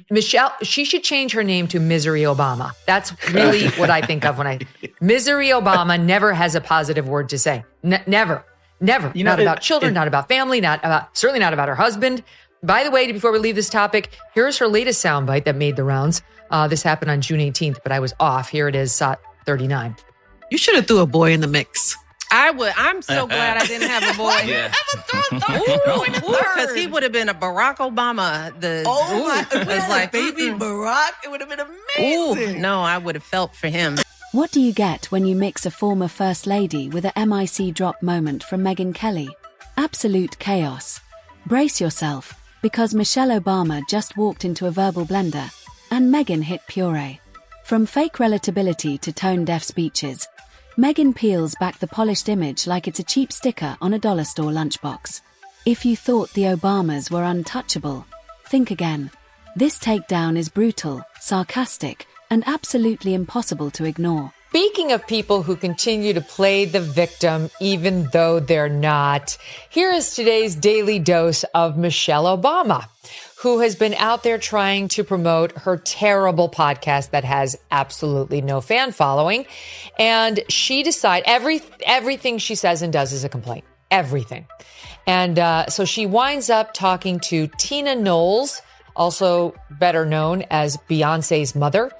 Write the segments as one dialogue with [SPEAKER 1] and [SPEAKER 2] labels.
[SPEAKER 1] Michelle, she should change her name to Misery Obama. That's really what I think of when Misery Obama never has a positive word to say. Never. Not about children, not about family, certainly not about her husband. By the way, before we leave this topic, here's her latest soundbite that made the rounds. This happened on June 18th, but I was off. Here it is, SOT 39.
[SPEAKER 2] You should have threw a boy in the mix.
[SPEAKER 3] I would. I'm so glad I didn't have a boy.
[SPEAKER 4] Yeah.
[SPEAKER 3] Because he would have been a Barack Obama.
[SPEAKER 2] Baby Barack. It would have been amazing.
[SPEAKER 3] No, I would have felt for him.
[SPEAKER 5] What do you get when you mix a former First Lady with a MIC drop moment from Megyn Kelly? Absolute chaos. Brace yourself, because Michelle Obama just walked into a verbal blender, and Megyn hit puree. From fake relatability to tone-deaf speeches, Megyn peels back the polished image like it's a cheap sticker on a dollar store lunchbox. If you thought the Obamas were untouchable, think again. This takedown is brutal, sarcastic, and absolutely impossible to ignore.
[SPEAKER 1] Speaking of people who continue to play the victim even though they're not, here is today's daily dose of Michelle Obama, who has been out there trying to promote her terrible podcast that has absolutely no fan following. And she decided everything she says and does is a complaint. Everything. And so she winds up talking to Tina Knowles, also better known as Beyonce's mother,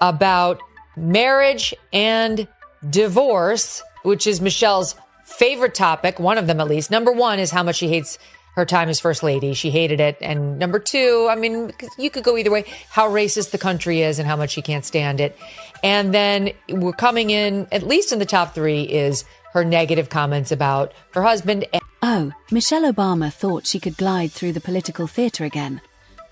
[SPEAKER 1] about marriage and divorce, which is Michelle's favorite topic, one of them at least. Number one is how much she hates her time as First Lady. She hated it. And number two, I mean, you could go either way, how racist the country is and how much she can't stand it. And then we're coming in, at least in the top three, is her negative comments about her husband.
[SPEAKER 5] Oh, Michelle Obama thought she could glide through the political theater again,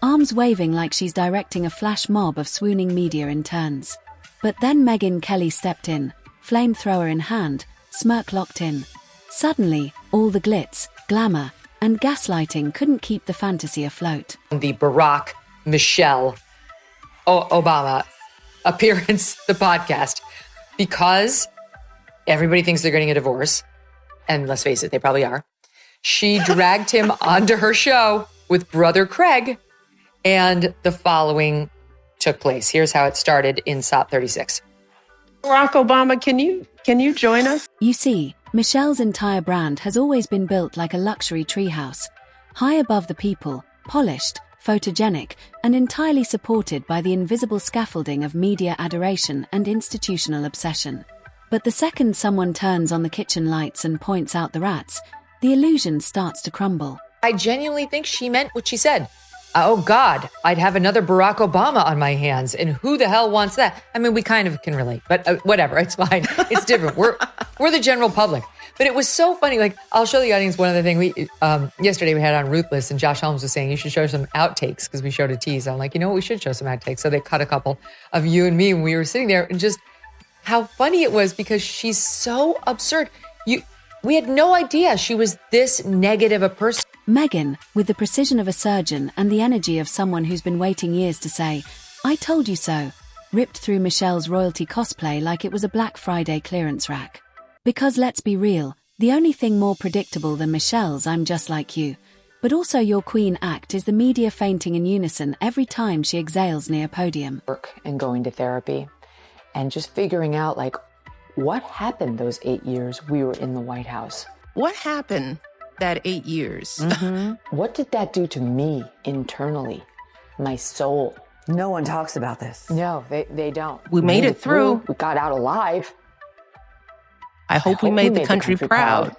[SPEAKER 5] arms waving like she's directing a flash mob of swooning media interns. But then Megyn Kelly stepped in, flamethrower in hand, smirk locked in. Suddenly, all the glitz, glamour, and gaslighting couldn't keep the fantasy afloat.
[SPEAKER 1] The Barack Michelle Obama appearance, the podcast, because everybody thinks they're getting a divorce, and let's face it, they probably are. She dragged him onto her show with brother Craig, and the following took place. Here's how it started in SOT 36.
[SPEAKER 3] Barack Obama, can you join us?
[SPEAKER 5] You see, Michelle's entire brand has always been built like a luxury treehouse, high above the people, polished, photogenic, and entirely supported by the invisible scaffolding of media adoration and institutional obsession. But the second someone turns on the kitchen lights and points out the rats, the illusion starts to crumble.
[SPEAKER 1] I genuinely think she meant what she said. Oh God, I'd have another Barack Obama on my hands. And who the hell wants that? I mean, we kind of can relate, but whatever, it's fine. It's different. We're the general public. But it was so funny. Like, I'll show the audience one other thing. Yesterday we had on Ruthless, and Josh Holmes was saying you should show some outtakes because we showed a tease. I'm like, you know what? We should show some outtakes. So they cut a couple of you and me when we were sitting there, and just how funny it was because she's so absurd. We had no idea she was this negative a person.
[SPEAKER 5] Megyn, with the precision of a surgeon and the energy of someone who's been waiting years to say, "I told you so," ripped through Michelle's royalty cosplay like it was a Black Friday clearance rack. Because let's be real, the only thing more predictable than Michelle's "I'm just like you," but also your queen act is the media fainting in unison every time she exhales near podium.
[SPEAKER 1] Work and going to therapy and just figuring out, like, what happened those 8 years we were in the White House?
[SPEAKER 3] What happened that 8 years?
[SPEAKER 1] Mm-hmm. What did that do to me internally, my soul?
[SPEAKER 6] No one talks about this.
[SPEAKER 1] No, they don't.
[SPEAKER 3] We made it through.
[SPEAKER 1] We got out alive.
[SPEAKER 3] I hope we made the country proud.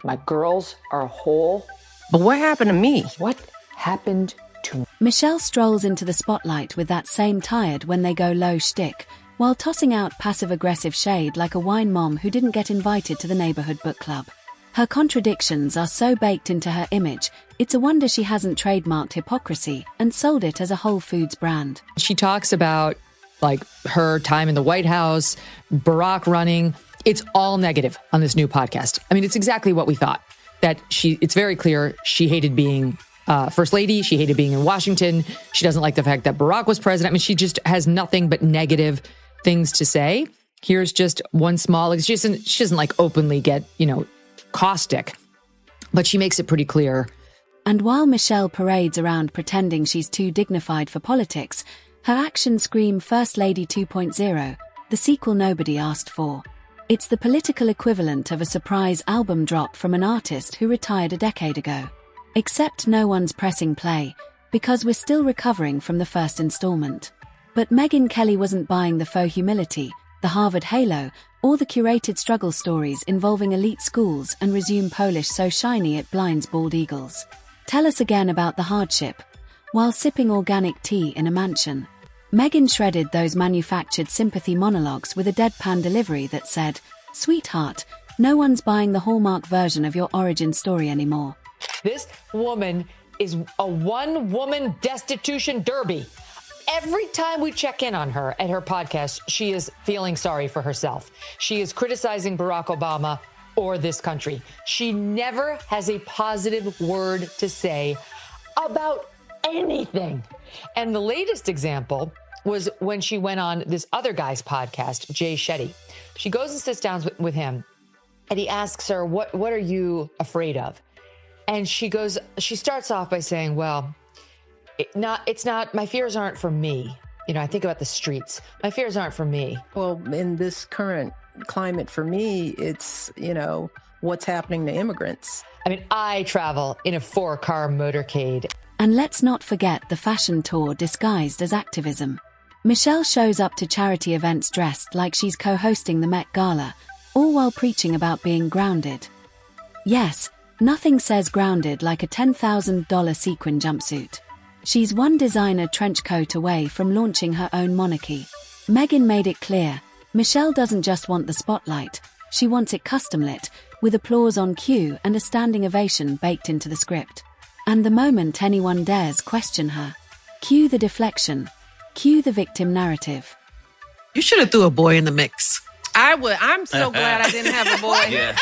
[SPEAKER 1] My girls are whole.
[SPEAKER 3] But what happened to me?
[SPEAKER 1] What happened to me?
[SPEAKER 5] Michelle strolls into the spotlight with that same tired when they go low shtick, while tossing out passive-aggressive shade like a wine mom who didn't get invited to the neighborhood book club. Her contradictions are so baked into her image, it's a wonder she hasn't trademarked hypocrisy and sold it as a Whole Foods brand.
[SPEAKER 1] She talks about, like, her time in the White House, Barack running. It's all negative on this new podcast. I mean, it's exactly what we thought. It's very clear she hated being First Lady. She hated being in Washington. She doesn't like the fact that Barack was president. I mean, she just has nothing but negative things to say. Here's just one small, she doesn't like openly get, caustic, but she makes it pretty clear
[SPEAKER 5] And while Michelle parades around pretending she's too dignified for politics, her actions scream First Lady 2.0, the sequel nobody asked for. It's the political equivalent of a surprise album drop from an artist who retired a decade ago. Except no one's pressing play, because we're still recovering from the first installment. But Megyn Kelly wasn't buying the faux humility, the Harvard halo, or the curated struggle stories involving elite schools and resume Polish so shiny it blinds bald eagles. Tell us again about the hardship. While sipping organic tea in a mansion, Megyn shredded those manufactured sympathy monologues with a deadpan delivery that said, "Sweetheart, no one's buying the Hallmark version of your origin story anymore."
[SPEAKER 1] This woman is a one-woman destitution derby. Every time we check in on her at her podcast, she is feeling sorry for herself. She is criticizing Barack Obama or this country. She never has a positive word to say about anything. And the latest example was when she went on this other guy's podcast, Jay Shetty. She goes and sits down with him, and he asks her, what are you afraid of? And she starts off by saying, well, it's not, my fears aren't for me. You know, I think about the streets. My fears aren't for me.
[SPEAKER 4] Well, in this current climate for me, it's, what's happening to immigrants.
[SPEAKER 1] I mean, I travel in a 4-car motorcade.
[SPEAKER 5] And let's not forget the fashion tour disguised as activism. Michelle shows up to charity events dressed like she's co-hosting the Met Gala, all while preaching about being grounded. Yes, nothing says grounded like a $10,000 sequin jumpsuit. She's one designer trench coat away from launching her own monarchy. Megyn made it clear, Michelle doesn't just want the spotlight, she wants it custom lit, with applause on cue and a standing ovation baked into the script. And the moment anyone dares question her, cue the deflection, cue the victim narrative.
[SPEAKER 2] You should have threw a boy in the mix.
[SPEAKER 3] I would. I'm so glad I didn't have a boy.
[SPEAKER 2] Yeah.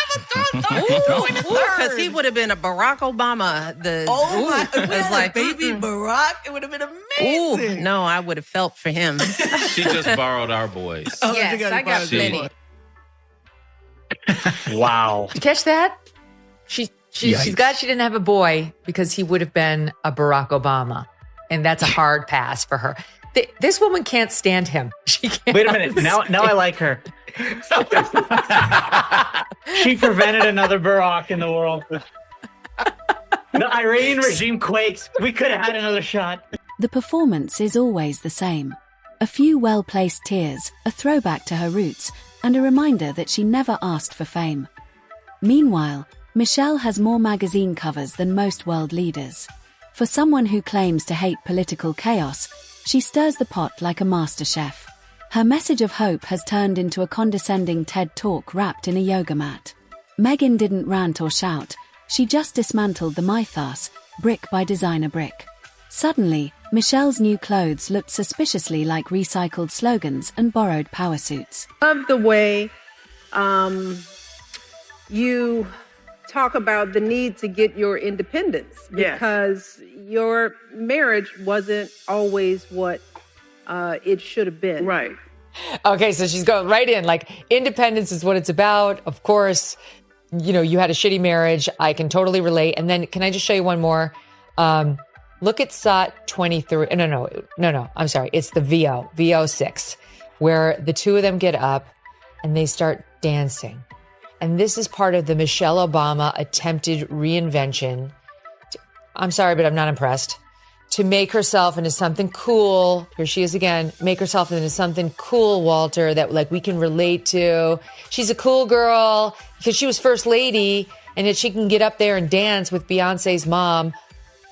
[SPEAKER 3] Because he would have been a Barack Obama.
[SPEAKER 2] It's like baby Barack. It would have been amazing.
[SPEAKER 3] Ooh, no, I would have felt for him.
[SPEAKER 7] She just borrowed our boys.
[SPEAKER 3] Yes, I got plenty.
[SPEAKER 8] Wow.
[SPEAKER 1] Did you catch that? She's glad she didn't have a boy because he would have been a Barack Obama. And that's a hard pass for her. This woman can't stand him. She can't.
[SPEAKER 8] Wait a minute. Now I like her. She prevented another Barack in the world. The Iranian regime quakes. We could have had another shot.
[SPEAKER 5] The performance is always the same. A few well-placed tears, a throwback to her roots, and a reminder that she never asked for fame. Meanwhile, Michelle has more magazine covers than most world leaders. For someone who claims to hate political chaos, she stirs the pot like a master chef. Her message of hope has turned into a condescending TED Talk wrapped in a yoga mat. Megyn didn't rant or shout, she just dismantled the mythos, brick by designer brick. Suddenly, Michelle's new clothes looked suspiciously like recycled slogans and borrowed power suits.
[SPEAKER 9] Love the way you talk about the need to get your independence, because your marriage wasn't always what it should have been.
[SPEAKER 2] Right.
[SPEAKER 1] Okay, so she's going right in, like, independence is what it's about. Of course, you had a shitty marriage. I can totally relate. And then can I just show you one more? Look at SOT 23. No. I'm sorry. It's the VO6, where the two of them get up and they start dancing. And this is part of the Michelle Obama attempted reinvention. I'm sorry, but I'm not impressed. To make herself into something cool. Here she is again. Make herself into something cool, Walter, that like we can relate to. She's a cool girl because she was first lady and that she can get up there and dance with Beyonce's mom.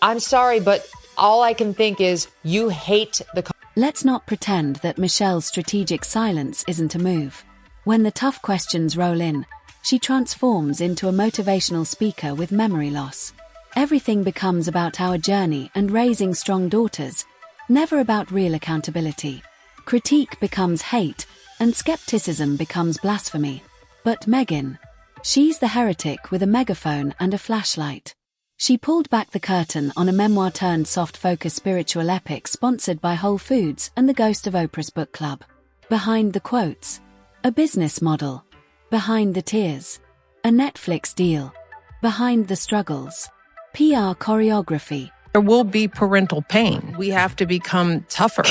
[SPEAKER 1] I'm sorry, but all I can think is you hate the...
[SPEAKER 5] Let's not pretend that Michelle's strategic silence isn't a move. When the tough questions roll in, she transforms into a motivational speaker with memory loss. Everything becomes about our journey and raising strong daughters, never about real accountability. Critique becomes hate, and skepticism becomes blasphemy. But Megyn, she's the heretic with a megaphone and a flashlight. She pulled back the curtain on a memoir-turned-soft-focus spiritual epic sponsored by Whole Foods and the Ghost of Oprah's book club. Behind the quotes, a business model. Behind the tears, a Netflix deal. Behind the struggles, PR choreography.
[SPEAKER 3] There will be parental pain. We have to become tougher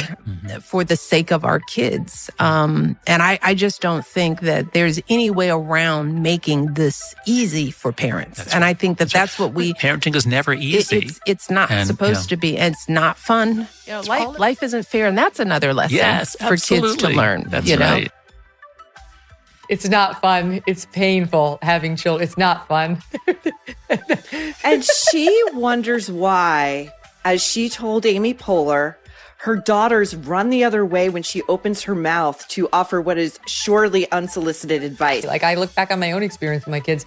[SPEAKER 3] for the sake of our kids. And I just don't think that there's any way around making this easy for parents. I think that's what
[SPEAKER 10] parenting is never easy.
[SPEAKER 3] It's not supposed to be. And it's not fun. Life isn't fair. And that's another lesson for kids to learn.
[SPEAKER 10] That's right.
[SPEAKER 1] It's not fun. It's painful having children. It's not fun.
[SPEAKER 11] And she wonders why, as she told Amy Poehler, her daughters run the other way when she opens her mouth to offer what is surely unsolicited advice.
[SPEAKER 1] Like, I look back on my own experience with my kids.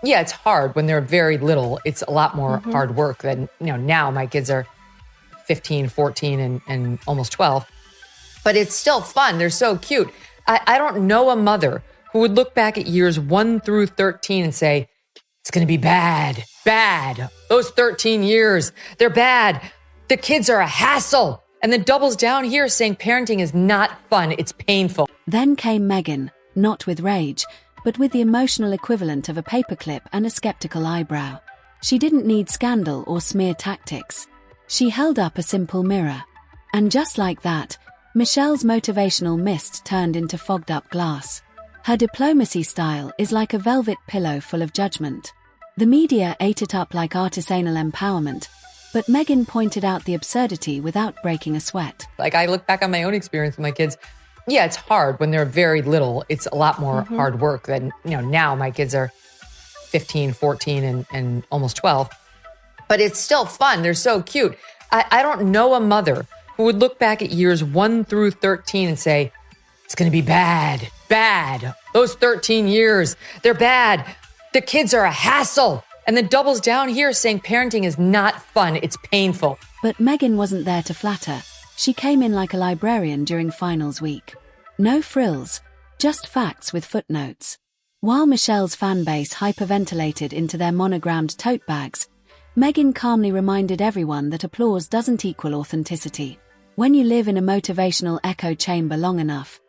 [SPEAKER 1] Yeah, it's hard when they're very little. It's a lot more hard work than, now my kids are 15, 14, and almost 12. But it's still fun. They're so cute. I don't know a mother who would look back at years 1 through 13 and say, it's going to be bad. Those 13 years, they're bad. The kids are a hassle. And then doubles down here saying parenting is not fun. It's painful.
[SPEAKER 5] Then came Megyn, not with rage, but with the emotional equivalent of a paperclip and a skeptical eyebrow. She didn't need scandal or smear tactics. She held up a simple mirror. And just like that, Michelle's motivational mist turned into fogged up glass. Her diplomacy style is like a velvet pillow full of judgment. The media ate it up like artisanal empowerment, but Megyn pointed out the absurdity without breaking a sweat.
[SPEAKER 1] Like, I look back on my own experience with my kids. Yeah, it's hard when they're very little. It's a lot more hard work than, now my kids are 15, 14, and almost 12. But it's still fun. They're so cute. I don't know a mother who would look back at years 1 through 13 and say, it's going to be bad. Those 13 years, they're bad. The kids are a hassle. And then doubles down here saying parenting is not fun. It's painful.
[SPEAKER 5] But Megyn wasn't there to flatter. She came in like a librarian during finals week. No frills, just facts with footnotes. While Michelle's fan base hyperventilated into their monogrammed tote bags, Megyn calmly reminded everyone that applause doesn't equal authenticity. When you live in a motivational echo chamber long enough,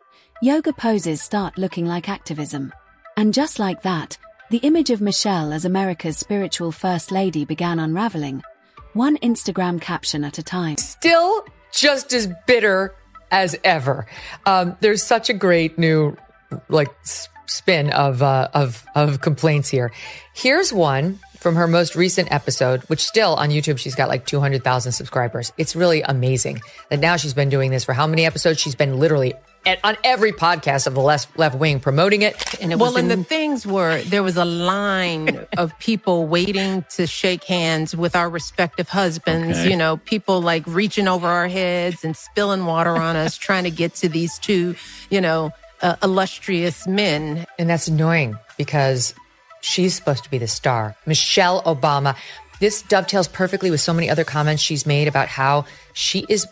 [SPEAKER 5] yoga poses start looking like activism. And just like that, the image of Michelle as America's spiritual first lady began unraveling, one Instagram caption at a time.
[SPEAKER 1] Still just as bitter as ever. There's such a great new spin of complaints here. Here's one from her most recent episode, which still on YouTube, she's got 200,000 subscribers. It's really amazing that now she's been doing this for how many episodes? She's been literally on every podcast of the left wing promoting it.
[SPEAKER 3] And the things were, there was a line of people waiting to shake hands with our respective husbands, people reaching over our heads and spilling water on us, trying to get to these two, illustrious men.
[SPEAKER 1] And that's annoying because she's supposed to be the star. Michelle Obama. This dovetails perfectly with so many other comments she's made about how she is,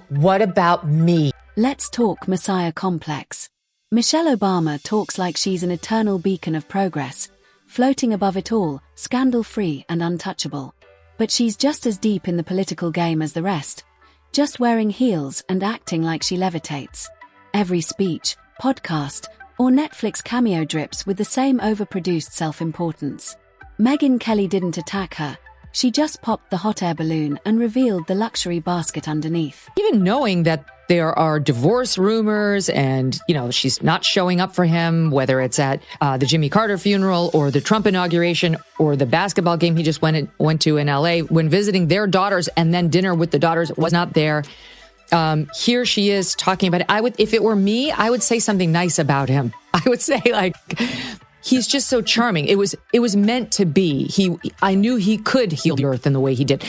[SPEAKER 1] what about me?
[SPEAKER 5] Let's talk Messiah complex. Michelle Obama talks like she's an eternal beacon of progress, floating above it all, scandal-free and untouchable. But she's just as deep in the political game as the rest, just wearing heels and acting like she levitates. Every speech, podcast, or Netflix cameo drips with the same overproduced self-importance. Megyn Kelly didn't attack her. She just popped the hot air balloon and revealed the luxury basket underneath.
[SPEAKER 1] Even knowing that there are divorce rumors and, she's not showing up for him, whether it's at the Jimmy Carter funeral or the Trump inauguration or the basketball game he just went to in LA, when visiting their daughters and then dinner with the daughters was not there. Here she is talking about it. If it were me, I would say something nice about him. I would say he's just so charming. It was meant to be. I knew he could heal the earth in the way he did.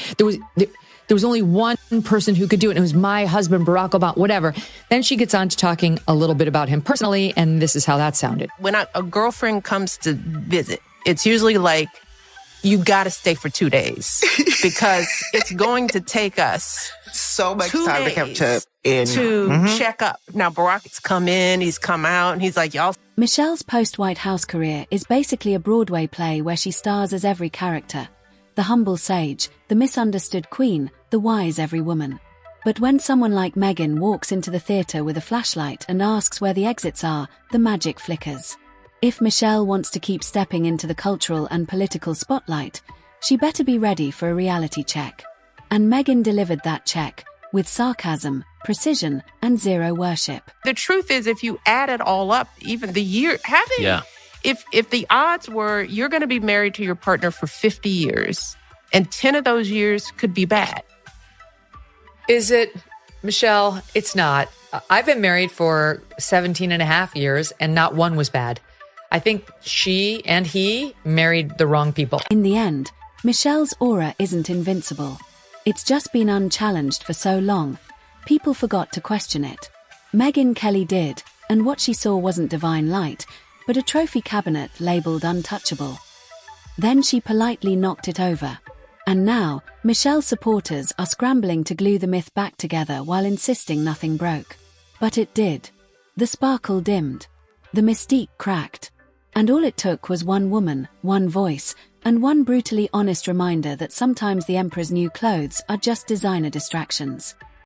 [SPEAKER 1] There was only one person who could do it, and it was my husband, Barack Obama, whatever. Then she gets on to talking a little bit about him personally, and this is how that sounded.
[SPEAKER 3] When a girlfriend comes to visit, it's usually you got to stay for 2 days because it's going to take us
[SPEAKER 2] so much
[SPEAKER 3] 2
[SPEAKER 2] time
[SPEAKER 3] days
[SPEAKER 2] to
[SPEAKER 3] check up. Now, Barack's come in, he's come out, and he's like, y'all.
[SPEAKER 5] Michelle's post-White House career is basically a Broadway play where she stars as every character. The humble sage, the misunderstood queen, the wise every woman. But when someone like Megyn walks into the theater with a flashlight and asks where the exits are, the magic flickers. If Michelle wants to keep stepping into the cultural and political spotlight, She better be ready for a reality check. And Megyn delivered that check with sarcasm, precision, and zero worship.
[SPEAKER 3] The truth is, if you add it all up, even the year, if the odds were you're going to be married to your partner for 50 years, and 10 of those years could be bad.
[SPEAKER 1] Is it, Michelle? It's not. I've been married for 17 and a half years, and not one was bad. I think she and he married the wrong people.
[SPEAKER 5] In the end, Michelle's aura isn't invincible. It's just been unchallenged for so long, people forgot to question it. Megyn Kelly did, and what she saw wasn't divine light, but a trophy cabinet labeled untouchable. Then she politely knocked it over. And now, Michelle's supporters are scrambling to glue the myth back together while insisting nothing broke. But it did. The sparkle dimmed. The mystique cracked. And all it took was one woman, one voice, and one brutally honest reminder that sometimes the emperor's new clothes are just designer distractions.